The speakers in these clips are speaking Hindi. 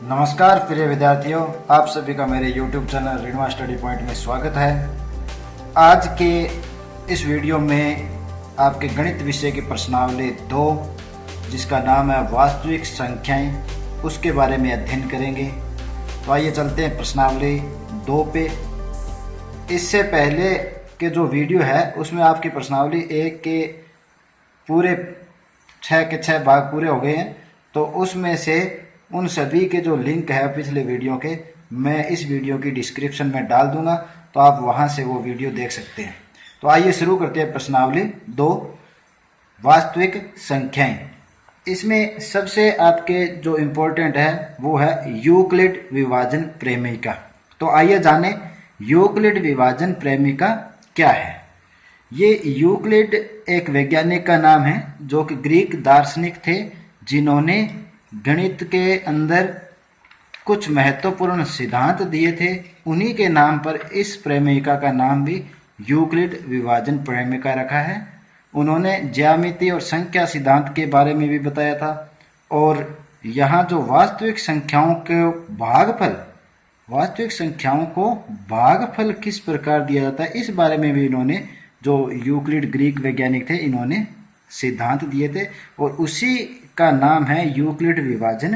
नमस्कार प्रिय विद्यार्थियों, आप सभी का मेरे YouTube चैनल रीडमा स्टडी पॉइंट में स्वागत है। आज के इस वीडियो में आपके गणित विषय की प्रश्नावली 2 जिसका नाम है वास्तविक संख्याएं, उसके बारे में अध्ययन करेंगे। तो आइए चलते हैं प्रश्नावली 2 पे। इससे पहले के जो वीडियो है उसमें आपकी प्रश्नावली 1 के पूरे 6 के 6 भाग पूरे हो गए हैं। तो उसमें से उन सभी के जो लिंक है पिछले वीडियो के मैं इस वीडियो की डिस्क्रिप्शन में डाल दूंगा, तो आप वहां से वो वीडियो देख सकते हैं। तो आइए शुरू करते हैं प्रश्नावली 2 वास्तविक संख्याएं। इसमें सबसे आपके जो इम्पोर्टेंट है वो है यूक्लिड विभाजन प्रेमिका। तो आइए जाने यूक्लिड विभाजन प्रेमिका क्या है। ये यूक्लिड एक वैज्ञानिक का नाम है जो कि ग्रीक दार्शनिक थे, जिन्होंने गणित के अंदर कुछ महत्वपूर्ण सिद्धांत दिए थे। उन्हीं के नाम पर इस प्रेमिका का नाम भी यूक्लिड विभाजन प्रेमिका रखा है। उन्होंने ज्यामिति और संख्या सिद्धांत के बारे में भी बताया था। और यहाँ जो वास्तविक संख्याओं को भागफल किस प्रकार दिया जाता है, इस बारे में भी इन्होंने, जो यूक्लिड ग्रीक वैज्ञानिक थे, इन्होंने सिद्धांत दिए थे और उसी का नाम है यूक्लिड विभाजन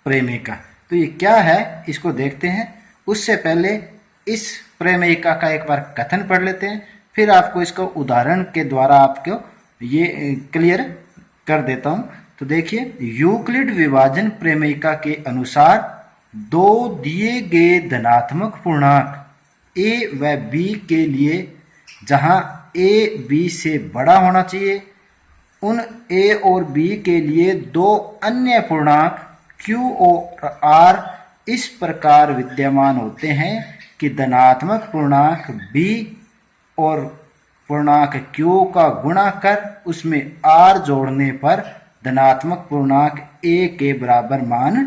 प्रेमिका। तो ये क्या है इसको देखते हैं। उससे पहले इस प्रेमिका का एक बार कथन पढ़ लेते हैं, फिर आपको इसको उदाहरण के द्वारा आपको ये क्लियर कर देता हूं। तो देखिए, यूक्लिड विभाजन प्रेमिका के अनुसार दो दिए गए धनात्मक पूर्णांक a व b के लिए जहां a b से बड़ा होना चाहिए, उन a और b के लिए दो अन्य पूर्णांक q और r इस प्रकार विद्यमान होते हैं कि धनात्मक पूर्णांक b और पूर्णांक q का गुणा कर उसमें r जोड़ने पर धनात्मक पूर्णांक a के बराबर मान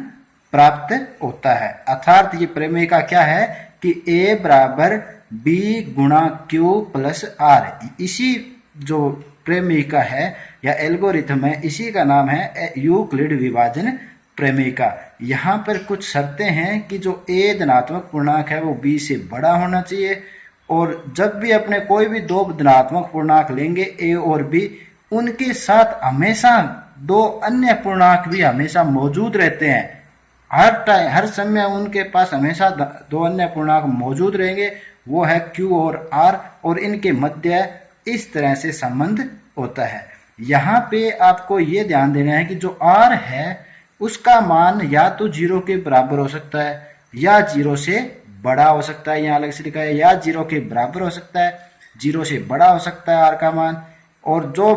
प्राप्त होता है। अर्थात ये प्रेमिका क्या है कि a बराबर b गुणा q प्लस r। इसी जो प्रेमिका है या एल्गोरिथम है, इसी का नाम है यूक्लिड विभाजन प्रेमिका। यहाँ पर कुछ शर्तें हैं कि जो a धनात्मक पूर्णांक है वो b से बड़ा होना चाहिए, और जब भी अपने कोई भी दो धनात्मक पूर्णांक लेंगे a और b, उनके साथ हमेशा दो अन्य पूर्णांक भी हमेशा मौजूद रहते हैं। हर समय उनके पास हमेशा दो अन्य पूर्णांक मौजूद रहेंगे, वो है q और r, और इनके मध्य इस तरह से संबंध होता है। यहाँ पे आपको ये ध्यान देना है कि जो r है उसका मान या तो 0 के बराबर हो सकता है या 0 से बड़ा हो सकता है। यहाँ अलग से लिखा है, या 0 के बराबर हो सकता है, 0 से बड़ा हो सकता है r का मान। और जो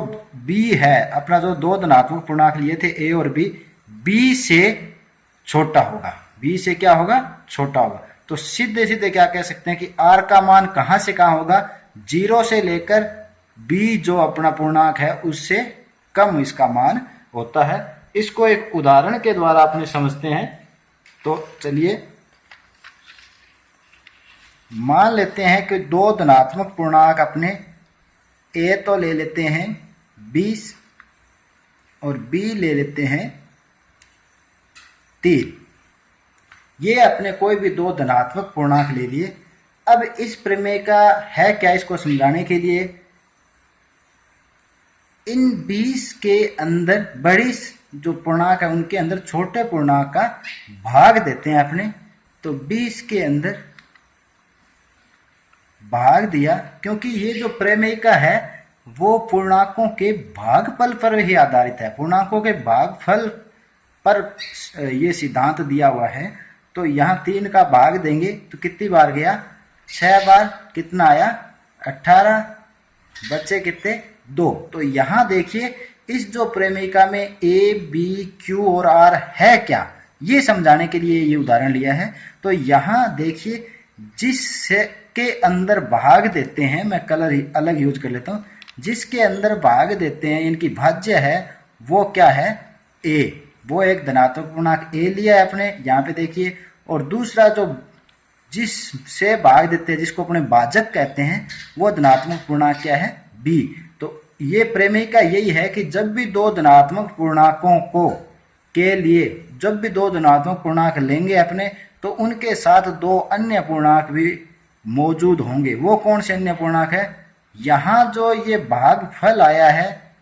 b है, अपना जो दो धनात्मक पूर्णांक लिए थे a और b से छोटा होगा। b से क्या होगा? छोटा होगा। तो सीधे सीधे क्या कह सकते हैं कि r का मान कहां से कहां होगा? 0 से लेकर b जो अपना पूर्णांक है उससे कम इसका मान होता है। इसको एक उदाहरण के द्वारा अपने समझते हैं। तो चलिए मान लेते हैं कि दो धनात्मक पूर्णांक अपने a तो ले लेते हैं 20 और b ले लेते हैं 3। ये अपने कोई भी दो धनात्मक पूर्णांक ले लिए। अब इस प्रेमिका है क्या, इसको समझाने के लिए इन 20 के अंदर बड़ी जो पूर्णांक है उनके अंदर छोटे पूर्णांक का भाग देते हैं अपने। तो 20 के अंदर भाग दिया, क्योंकि ये जो प्रेमिका है वो पूर्णांकों के भागफल पर ही आधारित है। पूर्णांकों के भागफल पर ये सिद्धांत दिया हुआ है। तो यहाँ 3 का भाग देंगे तो कितनी बार गया? 6 बार। कितना आया? 18। बच्चे कितने? 2। तो यहाँ देखिए, इस जो प्रेमिका में a, b, q और r है क्या, ये समझाने के लिए ये उदाहरण लिया है। तो यहाँ देखिए, जिसके अंदर भाग देते हैं, मैं कलर अलग यूज कर लेता हूँ, जिसके अंदर भाग देते हैं इनकी भाज्य है वो क्या है? a। वो एक धनात्मक पूर्णांक a लिया है आपने, यहाँ पे देखिए। और दूसरा जो जिससे भाग देते हैं, जिसको अपने भाजक कहते हैं, वो धनात्मक पूर्णांक क्या है? b। तो ये प्रेमिका यही है कि जब भी दो धनात्मक पूर्णांकों को के लिए जब भी दो धनात्मक पूर्णांक लेंगे अपने, तो उनके साथ दो अन्य पूर्णांक भी मौजूद होंगे। वो कौन से अन्य पूर्णांक है? यहाँ जो ये भागफल आया है,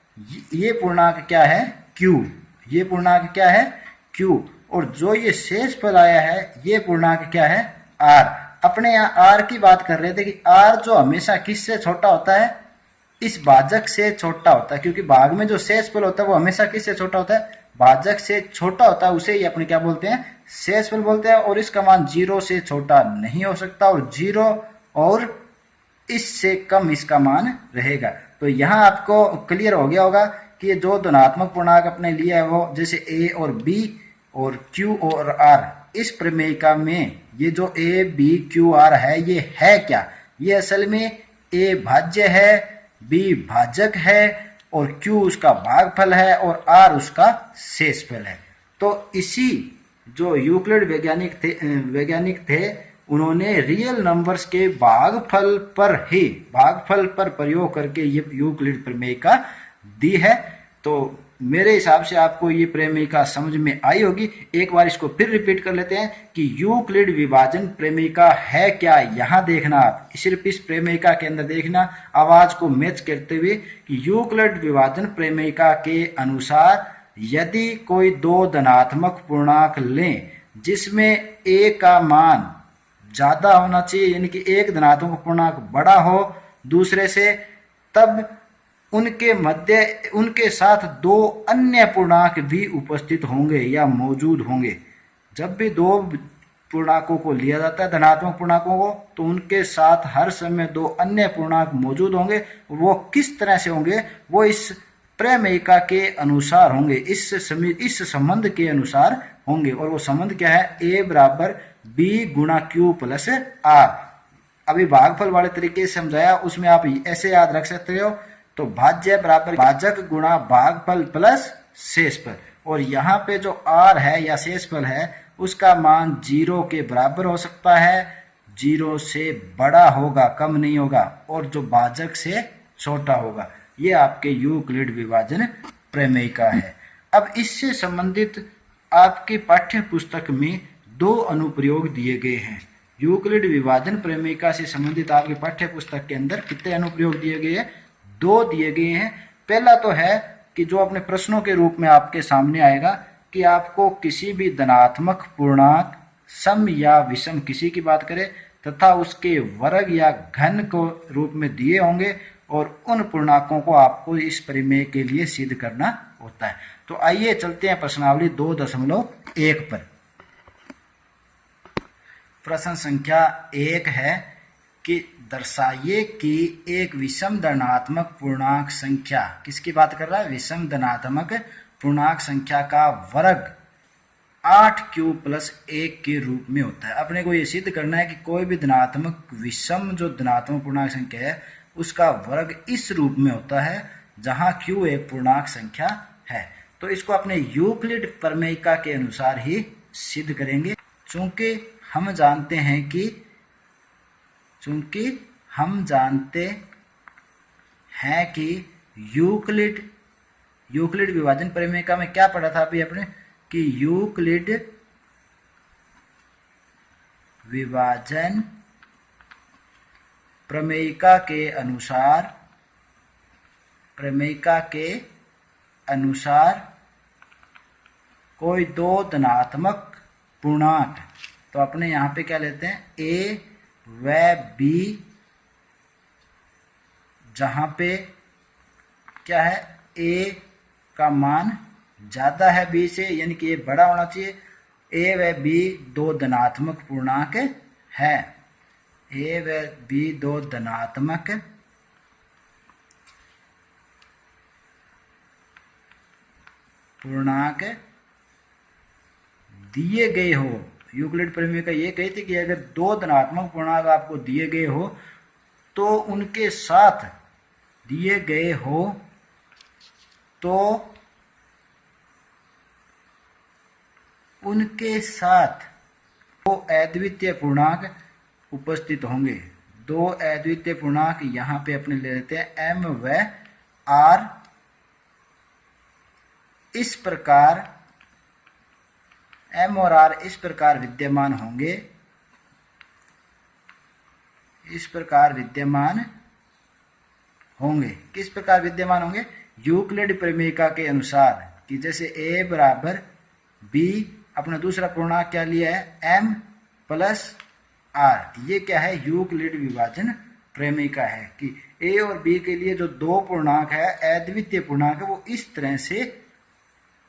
ये पूर्णांक क्या है? Q। ये पूर्णांक क्या है? Q। और जो ये शेषफल आया है, ये पूर्णांक क्या है? R। अपने यहाँ R की बात कर रहे थे कि R जो हमेशा किससे छोटा होता है? इस भाजक से छोटा होता है, क्योंकि भाग में जो शेषफल होता है वो हमेशा किससे छोटा होता है? भाजक से छोटा होता है। उसे ही अपने क्या बोलते हैं? शेषफल बोलते हैं। और इसका मान 0 से छोटा नहीं हो सकता, और 0 और इससे कम इसका मान रहेगा। तो यहाँ आपको क्लियर हो गया होगा कि ये जो धनात्मक पूर्णांक अपने लिए है वो जैसे A और B और Q और R, इस प्रमेयिका में ये जो A B Q R है, ये है क्या? ये असल में A भाज्य है, B भाजक है, और Q उसका भागफल है, और R उसका शेषफल है। तो इसी जो यूक्लिड वैज्ञानिक थे उन्होंने रियल नंबर्स के भागफल पर प्रयोग करके ये यूक्लिड प्रमेयिका दी है। तो मेरे हिसाब से आपको ये प्रमेयिका समझ में आई होगी। एक बार इसको फिर रिपीट कर लेते हैं कि यूक्लिड विभाजन प्रमेयिका है क्या। यहाँ देखना, आप सिर्फ इस प्रमेयिका के अंदर देखना, आवाज को मैच करते हुए कि यूक्लिड विभाजन प्रमेयिका के अनुसार यदि कोई दो धनात्मक पूर्णांक लें जिसमें A का मान ज्यादा होना चाहिए, यानी कि एक धनात्मक पूर्णांक बड़ा हो दूसरे से, तब उनके साथ दो अन्य पूर्णांक भी उपस्थित होंगे या मौजूद होंगे। जब भी दो पूर्णांकों को लिया जाता है, धनात्मक पूर्णांकों को, तो उनके साथ हर समय दो अन्य पूर्णांक मौजूद होंगे। वो किस तरह से होंगे? वो इस प्रमेयिका के अनुसार होंगे, इस संबंध के अनुसार होंगे। और वो संबंध क्या है? A बराबर B गुणा Q प्लस R। अभी भागफल वाले तरीके से समझाया, उसमें आप ऐसे याद रख सकते हो। तो भाज्य बराबर भाजक गुणा भागफल प्लस शेषफल। और यहाँ पे जो R है या शेषफल है, उसका मान 0 के बराबर हो सकता है, 0 से बड़ा होगा, कम नहीं होगा, और जो भाजक से छोटा होगा। ये आपके यूक्लिड विभाजन प्रमेयिका है। अब इससे संबंधित आपकी पाठ्य पुस्तक में दो अनुप्रयोग दिए गए हैं। यूक्लिड विभाजन प्रमेयिका से संबंधित आपकी पाठ्य पुस्तक के अंदर कितने अनुप्रयोग दिए गए हैं? 2 दिए गए हैं। पहला तो है कि जो अपने प्रश्नों के रूप में आपके सामने आएगा कि आपको किसी भी धनात्मक पूर्णांक सम या विषम किसी की बात करें तथा उसके वर्ग या घन को रूप में दिए होंगे, और उन पूर्णांकों को आपको इस प्रमेय के लिए सिद्ध करना होता है। तो आइए चलते हैं प्रश्नावली 2.1 पर। प्रश्न संख्या 1 है कि दर्शाइए कि एक विषम धनात्मक पूर्णांक संख्या, किसकी बात कर रहा है? विषम धनात्मक पूर्णांक संख्या का वर्ग 8Q प्लस 1 के रूप में होता है। अपने को ये सिद्ध करना है कि कोई भी धनात्मक विषम जो धनात्मक पूर्णांक संख्या है उसका वर्ग इस रूप में होता है जहां Q एक पूर्णांक संख्या है। तो इसको अपने यूक्लिड प्रमेयिका के अनुसार ही सिद्ध करेंगे। चूंकि हम जानते हैं कि यूक्लिड विभाजन प्रमेयिका में क्या पढ़ा था अभी अपने, कि यूक्लिड विभाजन प्रमेयिका के अनुसार कोई दो धनात्मक पूर्णांक, तो अपने यहाँ पे क्या लेते हैं? A व B, जहाँ पे क्या है? A का मान ज्यादा है B से, यानी कि ये बड़ा होना चाहिए। A व B दो धनात्मक पूर्णांक है। A व B दो धनात्मक पूर्णांक दिए गए हो। यूक्लिड प्रमेयिका ये कहती कि अगर दो धनात्मक पूर्णांक आपको दिए गए हो तो उनके साथ दो अद्वितीय पूर्णांक उपस्थित होंगे। दो अद्वितीय पूर्णांक यहाँ पे अपने ले लेते हैं M व R। इस प्रकार m और r इस प्रकार विद्यमान होंगे, इस प्रकार विद्यमान होंगे। किस प्रकार विद्यमान होंगे? यूक्लिड प्रमेयिका के अनुसार कि जैसे a बराबर b, अपना दूसरा पूर्णांक क्या लिया है m प्लस r। ये क्या है? यूक्लिड विभाजन प्रमेयिका है कि a और b के लिए जो दो पूर्णांक है, अद्वितीय पूर्णांक है, वो इस तरह से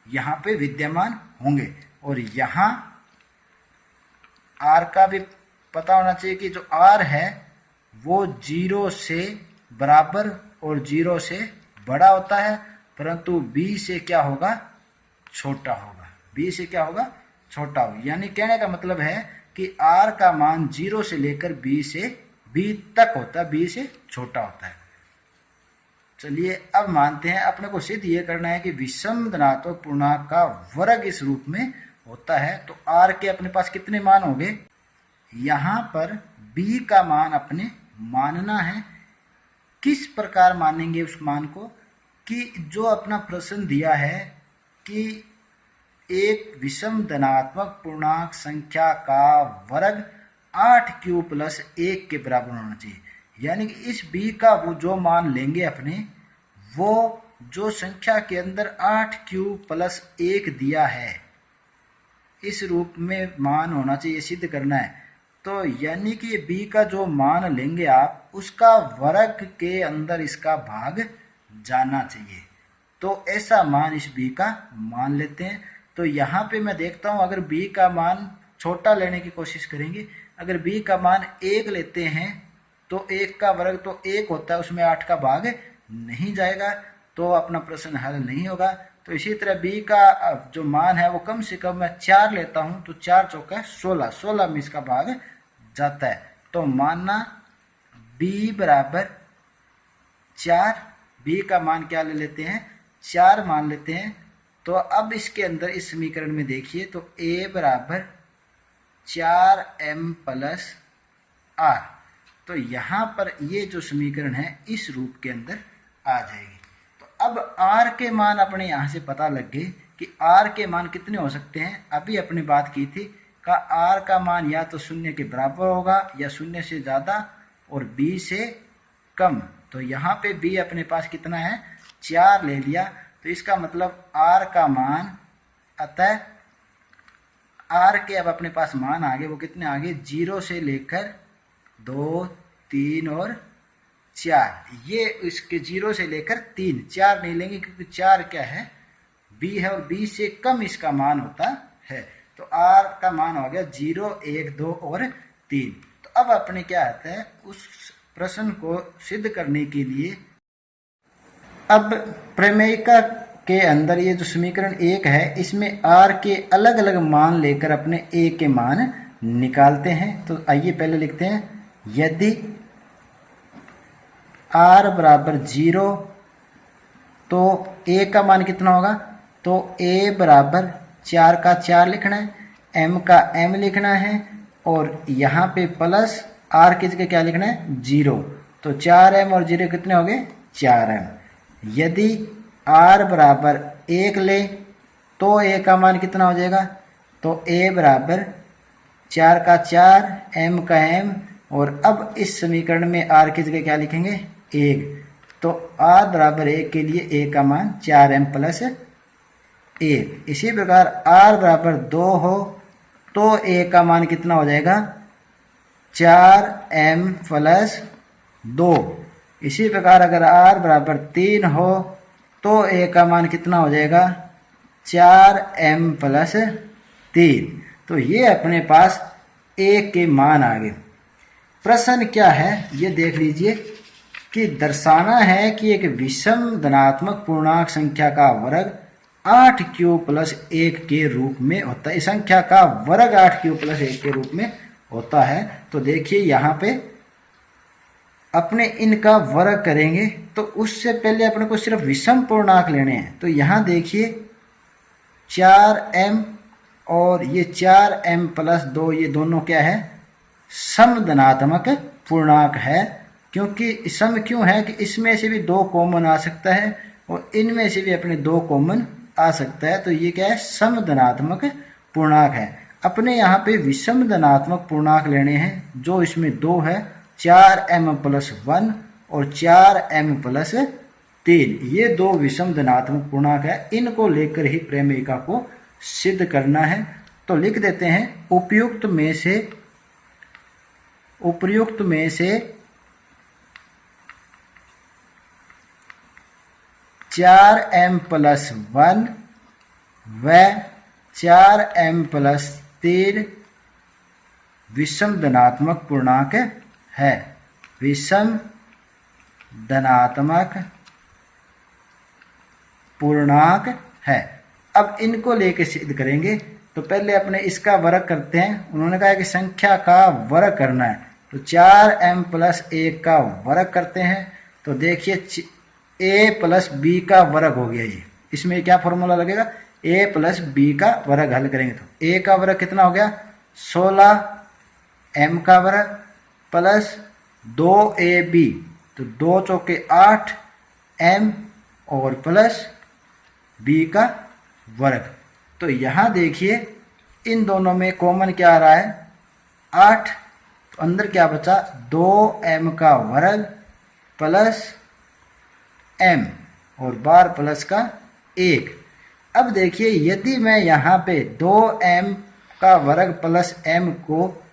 यहाँ पे विद्यमान होंगे। और यहाँ r का भी पता होना चाहिए कि जो r है वो 0 से बराबर और 0 से बड़ा होता है, परंतु b से क्या होगा? छोटा होगा। b से क्या होगा? छोटा होगा। यानी कहने का मतलब है कि r का मान 0 से लेकर b तक होता है, b से छोटा होता है। चलिए अब मानते हैं, अपने को सिद्ध ये करना है कि विषम धनात्मक पूर्णांक का वर्ग इस रूप में होता है। तो r के अपने पास कितने मान होंगे? यहाँ पर b का मान अपने मानना है। किस प्रकार मानेंगे उस मान को? कि जो अपना प्रश्न दिया है कि एक विषम धनात्मक पूर्णांक संख्या का वर्ग 8q प्लस 1 के बराबर होना चाहिए। यानी कि इस b का वो जो मान लेंगे अपने, वो जो संख्या के अंदर 8q प्लस 1 दिया है, इस रूप में मान होना चाहिए, सिद्ध करना है। तो यानी कि ये b का जो मान लेंगे आप, उसका वर्ग के अंदर इसका भाग जाना चाहिए। तो ऐसा मान इस b का मान लेते हैं। तो यहाँ पे मैं देखता हूँ, अगर b का मान छोटा लेने की कोशिश करेंगे। अगर b का मान 1 लेते हैं तो 1 का वर्ग तो 1 होता है, उसमें 8 का भाग नहीं जाएगा, तो अपना प्रश्न हल नहीं होगा। तो इसी तरह b का जो मान है वो कम से कम मैं 4 लेता हूँ, तो 4 चौका 16, 16 में इसका भाग जाता है। तो मानना b बराबर 4, b का मान क्या ले लेते हैं? 4 मान लेते हैं। तो अब इसके अंदर इस समीकरण में देखिए, तो a बराबर 4m प्लस r। तो यहाँ पर ये जो समीकरण है इस रूप के अंदर आ जाएगी। तो अब r के मान अपने यहाँ से पता लग गए कि r के मान कितने हो सकते हैं। अभी अपने बात की थी का r का मान या तो 0 के बराबर होगा या 0 से ज़्यादा और b से कम। तो यहाँ पे b अपने पास कितना है? 4 ले लिया। तो इसका मतलब r का मान, अतः r के अब अपने पास मान आ गए, वो कितने आ गए? 0 से लेकर 2, 3 और 4। ये इसके 0 से लेकर 3, 4 नहीं लेंगे क्योंकि 4 क्या है? b है और b से कम इसका मान होता है। तो r का मान हो गया 0, 1, 2 और 3। तो अब अपने क्या आता है, उस प्रश्न को सिद्ध करने के लिए अब प्रमेयिका के अंदर ये जो समीकरण 1 है, इसमें r के अलग अलग मान लेकर अपने a के मान निकालते हैं। तो आइए पहले लिखते हैं, यदि r बराबर 0 तो a का मान कितना होगा? तो a बराबर 4 का 4 लिखना है, m का m लिखना है और यहाँ पे प्लस r की जगह क्या लिखना है? 0। तो 4m और 0 कितने हो गए? 4m। यदि r बराबर 1 ले तो a का मान कितना हो जाएगा? तो a बराबर 4 का 4, m का m, और अब इस समीकरण में r की जगह क्या लिखेंगे? 1। तो r बराबर 1 के लिए a का मान 4m प्लस 1। इसी प्रकार r बराबर 2 हो तो a का मान कितना हो जाएगा? 4m plus 2। इसी प्रकार अगर r बराबर 3 हो तो a का मान कितना हो जाएगा? 4m plus 3। तो ये अपने पास a के मान आ गए। प्रश्न क्या है ये देख लीजिए कि दर्शाना है कि एक विषम धनात्मक पूर्णांक संख्या का वर्ग 8q प्लस 1 के रूप में होता है। इस संख्या का वर्ग 8q प्लस 1 के रूप में होता है। तो देखिए यहाँ पे अपने इनका वर्ग करेंगे तो उससे पहले अपने को सिर्फ विषम पूर्णांक लेने हैं। तो यहाँ देखिए 4m और ये 4m प्लस 2, ये दोनों क्या है? समधनात्मक पूर्णांक है। क्योंकि सम क्यों है कि इसमें से भी 2 कॉमन आ सकता है और इनमें से भी अपने 2 कॉमन आ सकता है। तो ये क्या है? समधनात्मक पूर्णांक है। अपने यहाँ पे विषम धनात्मक पूर्णांक लेने हैं, जो इसमें दो है, 4m+1 और 4m+3। ये दो विषम धनात्मक पूर्णांक है, इनको लेकर ही प्रमेयिका को सिद्ध करना है। तो लिख देते हैं उपर्युक्त में से 4m+1 व 4m+3 विषम धनात्मक पूर्णांक है। विषम धनात्मक पूर्णांक है। अब इनको लेके सिद्ध करेंगे। तो पहले अपने इसका वर्ग करते हैं। उन्होंने कहा कि संख्या का वर्ग करना है, तो 4m+1 का वर्ग करते हैं। तो देखिए a+b का वर्ग हो गया ये। इसमें क्या फॉर्मूला लगेगा, a+b का वर्ग हल करेंगे तो a का वर्ग कितना हो गया, 16m का वर्ग प्लस 2ab, तो 2 चौके 8m और प्लस b का वर्ग। तो यहाँ देखिए इन दोनों में कॉमन क्या आ रहा है, 8, तो अंदर क्या बचा, 2m का वर्ग प्लस m और बार प्लस का 1। अब देखिए यदि मैं यहाँ पे 2m का वर्ग प्लस m को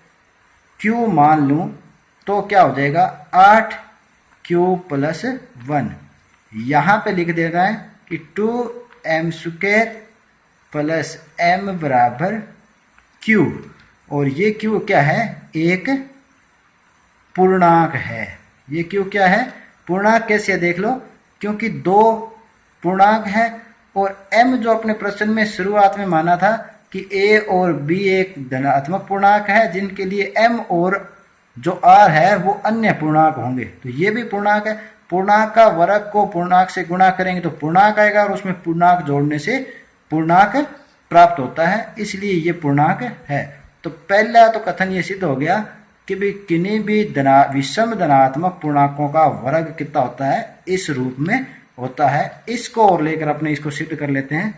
q मान लूँ तो क्या हो जाएगा, 8q+1। यहाँ पे लिख देना है कि 2m² प्लस m बराबर q, और ये q क्या है, एक पूर्णांक है। ये q क्या है, पूर्णांक। कैसे देख लो, क्योंकि दो पूर्णांक है और m जो अपने प्रश्न में शुरुआत में माना था कि a और b एक धनात्मक पूर्णांक है, जिनके लिए m और जो r है वो अन्य पूर्णांक होंगे। तो ये भी पूर्णांक है। पूर्णांक का वर्ग को पूर्णांक से गुणा करेंगे तो पूर्णांक आएगा, और उसमें पूर्णांक जोड़ने से पूर्णांक प्राप्त होता है, इसलिए ये पूर्णांक है। तो पहला तो कथन ये सिद्ध हो गया कि भी किन्हीं भी विषम धनात्मक पूर्णांकों का वर्ग कितना होता है, इस रूप में होता है। इसको और लेकर अपने इसको सिद्ध कर लेते हैं।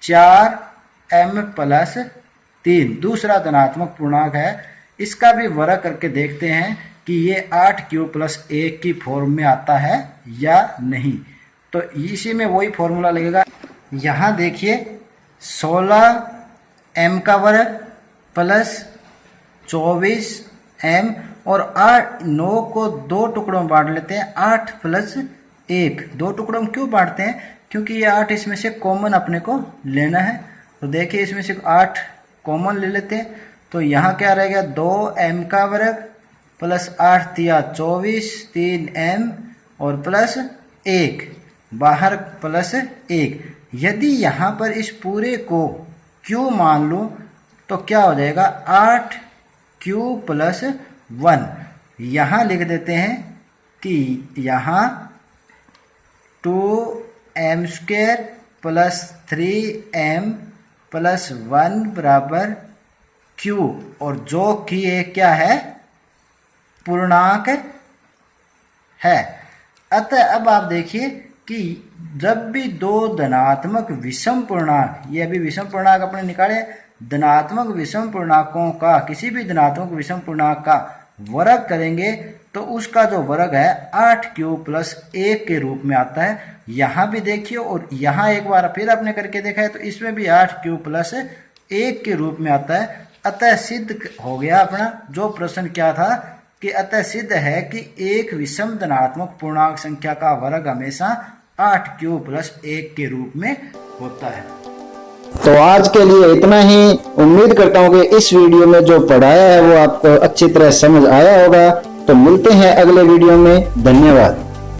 4m+3 दूसरा धनात्मक पूर्णांक है, इसका भी वर्ग करके देखते हैं कि ये 8q+1 की फॉर्म में आता है या नहीं। तो इसी में वही फॉर्मूला लगेगा। यहाँ देखिए 16m का वर्ग प्लस 24m और 9 को दो टुकड़ों में बांट लेते हैं, 8 + 1। दो टुकड़ों में क्यों बांटते हैं, क्योंकि ये 8 इसमें से कॉमन अपने को लेना है। तो देखिए इसमें से 8 कॉमन ले लेते हैं, तो यहाँ क्या रहेगा, 2m का वर्ग प्लस 8 × 24, 3m और प्लस 1, बाहर प्लस 1। यदि यहाँ पर इस पूरे को q मान लूँ तो क्या हो जाएगा, 8q+1। यहाँ लिख देते हैं कि यहाँ 2m² प्लस 3m+1 बराबर q, और जो कि ये क्या है, पूर्णांक है। अतः अब आप देखिए कि जब भी दो धनात्मक विषम पूर्णांक, ये अभी विषम पूर्णांक अपने निकाले, धनात्मक विषम पूर्णांकों का, किसी भी धनात्मक विषम पूर्णांक का वर्ग करेंगे तो उसका जो वर्ग है 8q+1 के रूप में आता है। यहाँ भी देखिए, और यहाँ एक बार फिर आपने करके देखा है तो इसमें भी 8q+1 के रूप में आता है। अतः सिद्ध हो गया अपना जो प्रश्न क्या था, कि अतः सिद्ध है कि एक विषम धनात्मक पूर्णांक संख्या का वर्ग हमेशा 8q+1 के रूप में होता है। तो आज के लिए इतना ही। उम्मीद करता हूँ कि इस वीडियो में जो पढ़ाया है वो आपको अच्छी तरह समझ आया होगा। तो मिलते हैं अगले वीडियो में। धन्यवाद।